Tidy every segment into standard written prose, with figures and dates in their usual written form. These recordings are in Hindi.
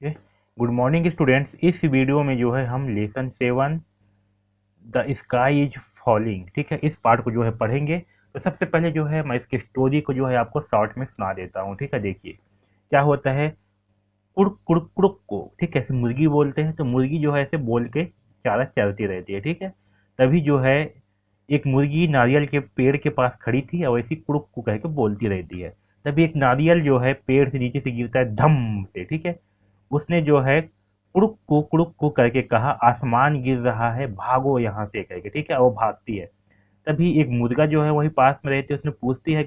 Good morning students. इस वीडियो में जो है हम lesson 7 the sky is falling, ठीक है, इस पार्ट को जो है पढ़ेंगे। तो सबसे पहले जो है मैं इसकी स्टोरी को जो है आपको शॉर्ट में सुना देता हूँ। ठीक है, देखिए क्या होता है। कुड़ुक कुड़ुक कुड़ुक को, ठीक है, ऐसे मुर्गी बोलते हैं। तो मुर्गी जो है ऐसे बोल के चारा चलती रहती है। ठीक है, तभी जो है एक मुर्गी नारियल के पेड़ के पास खड़ी थी और ऐसी कुड़ुक को कह के बोलती रहती है। तभी एक नारियल जो है पेड़ से नीचे से गिरता है धम से। ठीक है, उसने जो है कुड़ुक को करके कहा, आसमान गिर रहा है, भागो यहाँ से करके। ठीक है, वो भागती है। तभी एक मुर्गा जो है वही पास में रहती है, उसने पूछती है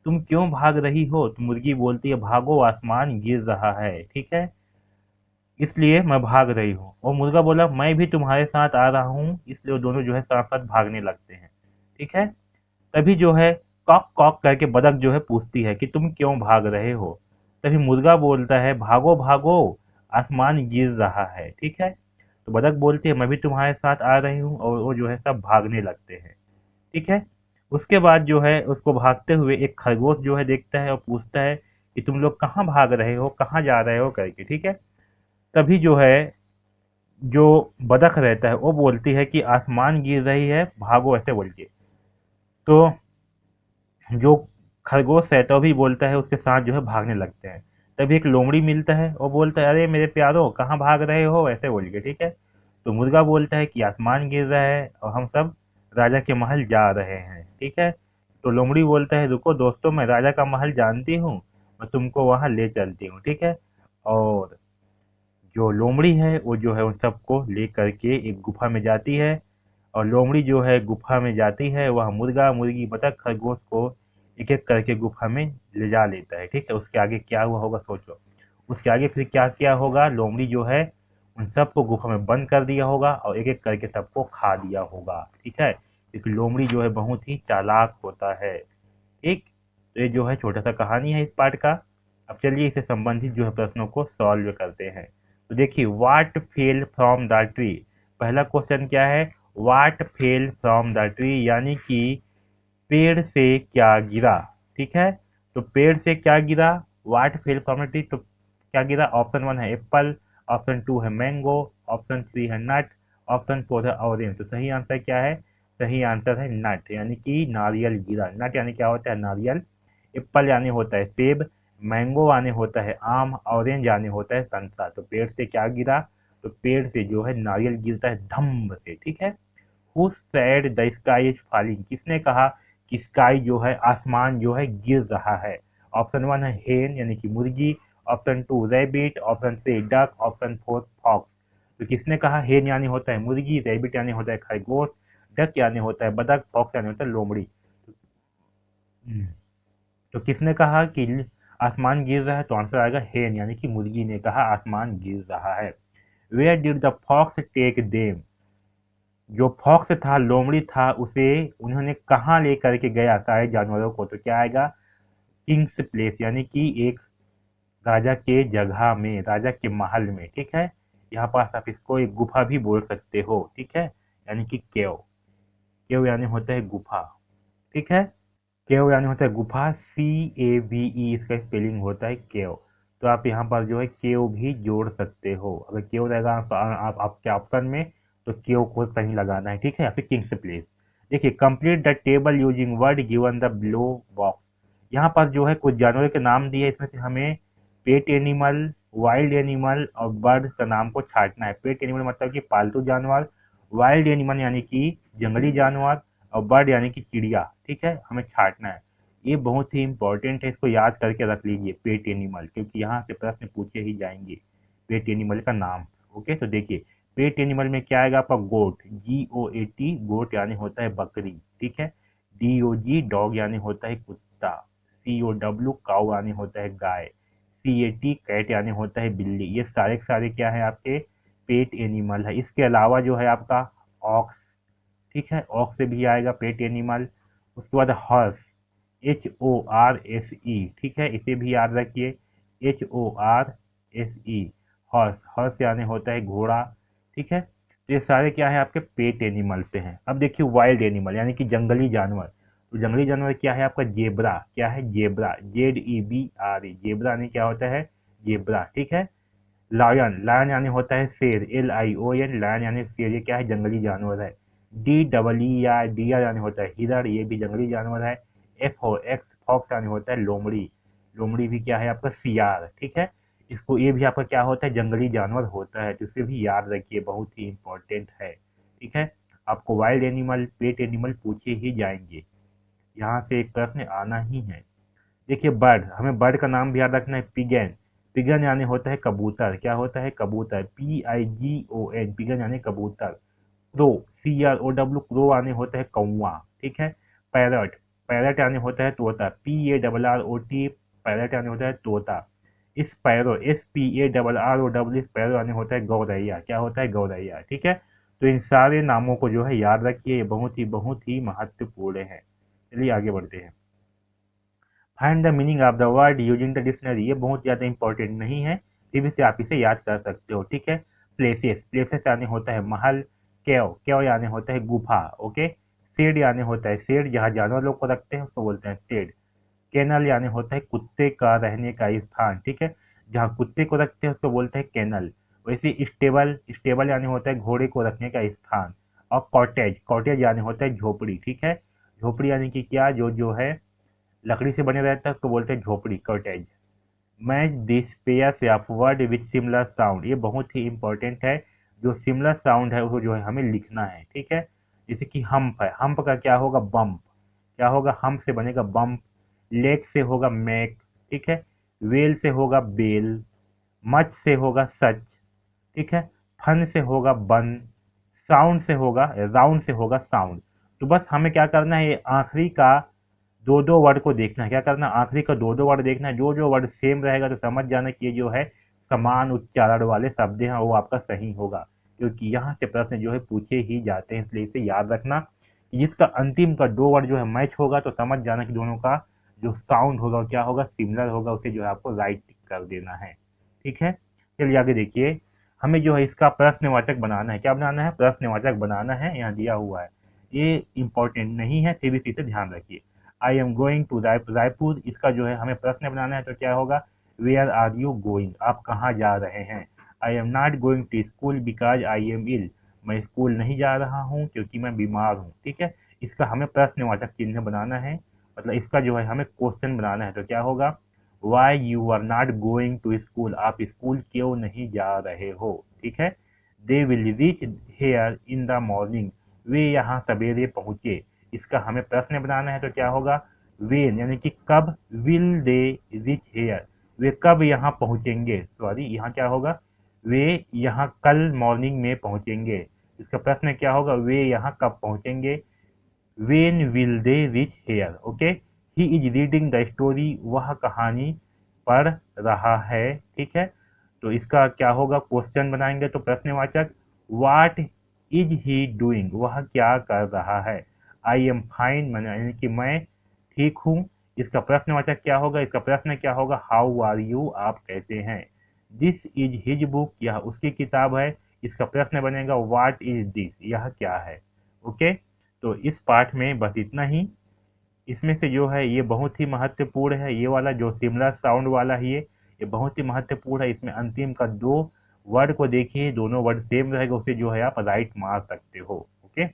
तुम क्यों भाग रही हो। तो मुर्गी बोलती है भागो, आसमान गिर रहा है, ठीक है, इसलिए मैं भाग रही हूँ। और मुर्गा बोला मैं भी तुम्हारे साथ आ रहा हूँ, इसलिए वो दोनों जो है साथ साथ भागने लगते हैं। ठीक है, तभी जो है कॉक कॉक करके बतख जो है पूछती है कि तुम क्यों भाग रहे हो। तभी मुर्गा बोलता है भागो भागो, आसमान गिर रहा है। ठीक है, तो बतख बोलती है मैं भी तुम्हारे साथ आ रही हूँ, और वो जो है सब भागने लगते हैं। ठीक है, उसके बाद जो है उसको भागते हुए एक खरगोश जो है देखता है और पूछता है कि तुम लोग कहाँ भाग रहे हो, कहाँ जा रहे हो करके। ठीक है, तभी जो है जो बतख रहता है वो बोलती है कि आसमान गिर रही है, भागो, ऐसे बोल के। तो जो खरगोश है तो भी बोलता है, उसके साथ जो है भागने लगते हैं। तभी एक लोमड़ी मिलता है और बोलता है अरे मेरे प्यारो कहाँ भाग रहे हो, ऐसे बोल के। ठीक है, तो मुर्गा बोलता है कि आसमान गिर रहा है और हम सब राजा के महल जा रहे हैं। ठीक है, तो लोमड़ी बोलता है रुको दोस्तों, मैं राजा का महल जानती हूँ, मैं तुमको वहां ले चलती हूँ। ठीक है, और जो लोमड़ी है वो जो है उन सबको ले करके एक गुफा में जाती है। और लोमड़ी जो है गुफा में जाती है, वह मुर्गा मुर्गी बतख खरगोश को एक एक करके गुफा में ले जा लेता है। ठीक है, उसके आगे क्या हुआ होगा सोचो। उसके आगे फिर क्या क्या होगा, लोमड़ी जो है उन सबको गुफा में बंद कर दिया होगा और एक एक करके सबको खा दिया होगा। ठीक है, क्योंकि लोमड़ी जो है बहुत ही चालाक होता है। ठीक, तो ये जो है छोटा सा कहानी है इस पार्ट का। अब चलिए इससे संबंधित जो है प्रश्नों को सॉल्व करते हैं। तो देखिए वाट फेल फ्रॉम द ट्री। पहला क्वेश्चन क्या है, वाट फेल फ्रॉम द ट्री, यानी कि पेड़ से क्या गिरा। ठीक है, तो पेड़ से क्या गिरा, वाट फेल फ्रॉम द ट्री, तो क्या गिरा। ऑप्शन 1 है एप्पल, ऑप्शन 2 है मैंगो, ऑप्शन 3 है नट, ऑप्शन 4 है ऑरेंज। तो सही आंसर क्या है, सही आंसर है नट, यानी कि नारियल गिरा। नट यानी क्या होता है, नारियल। एप्पल यानी होता है सेब, मैंगो यानी होता है आम, ऑरेंज यानी होता है संतरा। तो पेड़ से क्या गिरा, तो पेड़ से जो है नारियल गिरता है धम्म से। ठीक है, who said the sky is falling, किसने कहा कि स्काई जो है आसमान जो है गिर रहा है। ऑप्शन 1 है हेन यानी कि मुर्गी, option 2 rabbit, option 3 duck, option 4 fox. तो किसने कहा, हेन यानी होता है मुर्गी, रैबिट यानी होता है खरगोश, डक यानी होता है बतख, फॉक्स यानी होता है लोमड़ी। हम्म, तो किसने कहा कि आसमान गिर रहा है, तो आंसर आएगा हेन, यानी कि मुर्गी ने कहा आसमान गिर रहा है। Where did the fox take them, जो फॉक्स था, लोमड़ी था, उसे उन्होंने कहाँ लेकर के गया सारे जानवरों को, तो क्या आएगा, किंग्स प्लेस, यानी कि एक राजा के जगह में, राजा के महल में। ठीक है, यहाँ पास आप इसको एक गुफा भी बोल सकते हो। ठीक है, यानी कि केव। केव यानी होता है गुफा। ठीक है, केव यानी होता है गुफा, CAVE इसका स्पेलिंग होता है केव। तो आप यहाँ पर जो है केव भी जोड़ सकते हो। अगर केव रहेगा आप आपके ऑप्शन में, तो केव को सही लगाना है। ठीक है, या फिर किंग्स प्लेस। देखिए complete the table using word given the below box. यहाँ पर जो है कुछ जानवरों के नाम दिए, इसमें से हमें पेट एनिमल, वाइल्ड एनिमल और बर्ड का नाम को छांटना है। पेट एनिमल मतलब कि पालतू जानवर, वाइल्ड एनिमल यानी कि जंगली जानवर, और बर्ड यानी कि चिड़िया। ठीक है, हमें छांटना है। ये बहुत ही इंपॉर्टेंट है, इसको याद करके रख लीजिए पेट एनिमल, क्योंकि यहाँ से प्रश्न पूछे ही जाएंगे पेट एनिमल का नाम। ओके, तो देखिए पेट एनिमल में क्या आएगा आपका, गोट, GOAT, गोट यानी होता है बकरी। ठीक है, DOG डॉग यानी होता है कुत्ता, COW काऊ यानी होता है गाय, CAT कैट यानी होता है बिल्ली। ये सारे के सारे क्या है आपके पेट एनिमल है। इसके अलावा जो है आपका ऑक्स, ठीक है, ऑक्स से भी आएगा पेट एनिमल। उसके बाद हॉर्स, HORSE, ठीक है, इसे भी याद रखिए, HORSE, हॉर्स, हॉर्स यानी होता है घोड़ा। ठीक है, तो ये सारे क्या है आपके पेट एनिमल से हैं। अब देखिए वाइल्ड एनिमल यानी कि जंगली जानवर। तो जंगली जानवर क्या है आपका, जेबरा। क्या है, जेबरा, ZEBRA, जेबरा यानी क्या होता है, जेबरा। ठीक है, लायन, लायन यानी होता है शेर, LION, लायन यानी शेर, ये क्या है, जंगली जानवर है। DEER, यानी होता है हिरण, ये भी जंगली जानवर है। FOX, फॉक्स यानी होता है लोमड़ी, लोमड़ी भी क्या है आपका सियार, ठीक है। इसको ये भी आपका क्या होता है, जंगली जानवर होता है, तो इसे भी याद रखिए, बहुत ही इंपॉर्टेंट है, ठीक है। आपको वाइल्ड एनिमल, पेट एनिमल पूछे ही जाएंगे, यहाँ से एक प्रश्न आना ही है। देखिए बर्ड, हमें बर्ड का नाम भी याद रखना है, पिगन, पिगन यानी होता है कबूतर, क्या होता है, कबूतर, PIGON, पिगन यानी कबूतर। क्रो, CROW, क्रो यानी होता है कौवा, ठीक है। पैरट, पैरट यानी होता है तोता, PARROT, पैरट यानी होता है तोता। स्पैरो, SPARROW, स्पैरो यानी होता है गौरैया, क्या होता है, गौरैया, ठीक है। तो इन सारे नामों को जो है याद रखिए, ये बहुत ही महत्वपूर्ण है। चलिए आगे बढ़ते हैं। Find the meaning of the word using the dictionary, ये बहुत ज़्यादा इंपॉर्टेंट नहीं है, फिर भी से आप इसे याद कर सकते हो, ठीक है। प्लेसेस, प्लेसेस यानी होता है महल। केव, केव यानी होता है गुफा, ओके। शेड यानी होता है शेड, जहाँ जानवर लोग को रखते हैं उसको बोलते हैं शेड। केनल यानी होता है कुत्ते का रहने का स्थान, ठीक है, जहाँ कुत्ते को रखते हैं उसको बोलते हैं केनल। वैसे स्टेबल, स्टेबल यानी होता है घोड़े को रखने का स्थान। और कॉटेज, कॉटेज यानी होता है झोपड़ी, ठीक है। झोपड़ी यानी कि क्या, जो है लकड़ी से बने रहता है उसको बोलते हैं झोपड़ी, cottage. Match this pairs of word with similar sound, ये बहुत ही इंपॉर्टेंट है, जो सिमिलर साउंड है उसको जो है हमें लिखना है, ठीक है। जैसे कि हम्प है, हम्प का क्या होगा, बम्प, क्या होगा, हम्प से बनेगा बम्प। लेक से होगा मैक, ठीक है। वेल से होगा बेल। मच से होगा सच, ठीक है। फन से होगा बन। साउंड से होगा, राउंड से होगा साउंड। तो बस हमें क्या करना है, ये आखिरी का दो दो वर्ड को देखना है, क्या करना है, आखिरी का दो दो वर्ड देखना है, जो वर्ड सेम रहेगा तो समझ जाना कि ये जो है समान उच्चारण वाले शब्द हैं, वो आपका सही होगा, क्योंकि यहाँ से प्रश्न जो है पूछे ही जाते हैं, इसलिए इसे याद रखना कि जिसका अंतिम का दो वर्ड जो है मैच होगा तो समझ जाना कि दोनों का जो साउंड होगा वो क्या होगा, सिमिलर होगा, उसे जो है आपको राइट कर देना है, ठीक है। चलिए आगे देखिए, हमें जो है इसका प्रश्नवाचक बनाना है, क्या बनाना है, प्रश्नवाचक बनाना है, यहाँ दिया हुआ है। ये इंपॉर्टेंट नहीं है, फिर भी इसे ध्यान रखिए। I am going to Raipur, Raipur, इसका जो है हमें प्रश्न बनाना है, तो क्या होगा, वेयर आर यू गोइंग, आप कहाँ जा रहे हैं। I am not going to school because I am ill, मैं स्कूल नहीं जा रहा हूँ क्योंकि मैं बीमार हूँ, ठीक है। इसका हमें प्रश्नवाचक चिन्ह बनाना है, मतलब इसका जो है हमें क्वेश्चन बनाना है, तो क्या होगा, why you are not going to school, आप स्कूल क्यों नहीं जा रहे हो, ठीक है। They will reach here in the morning, वे यहाँ सवेरे पहुँचे, इसका हमें प्रश्न बनाना है, तो क्या होगा, वेन यानी कि कब, विल दे रिच हेयर, वे कब यहाँ पहुँचेंगे, सॉरी यहाँ क्या होगा, वे यहाँ कल मॉर्निंग में पहुँचेंगे, इसका प्रश्न क्या होगा, वे यहाँ कब पहुँचेंगे, when will they reach here, okay. He is reading the story, वह कहानी पढ़ रहा है, ठीक है। तो इसका क्या होगा, क्वेश्चन बनाएंगे तो प्रश्नवाचक, वाट इज ही डूइंग, वह क्या कर रहा है। आई एम फाइन, मैंने यानी कि मैं ठीक हूँ, इसका प्रश्नवाचक क्या होगा, इसका प्रश्न क्या होगा, हाउ आर यू, आप कैसे हैं। दिस इज हिज बुक, यह उसकी किताब है, इसका प्रश्न बनेगा, वाट इज दिस, यह क्या है, ओके। तो इस पाठ में बस इतना ही, इसमें से जो है ये बहुत ही महत्वपूर्ण है, ये वाला जो सिमिलर साउंड वाला ही है, ये बहुत ही महत्वपूर्ण है, इसमें अंतिम का दो वर्ड को देखिए, दोनों वर्ड सेम रहेगा, उसे जो है आप राइट मार सकते हो, ओके।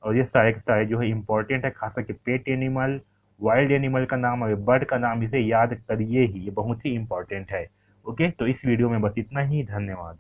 और ये सारे के सारे जो है इंपॉर्टेंट है, खास करके पेट एनिमल, वाइल्ड एनिमल का नाम और बर्ड का नाम, इसे याद करिए ही, ये बहुत ही इंपॉर्टेंट है, ओके। तो इस वीडियो में बस इतना ही, धन्यवाद।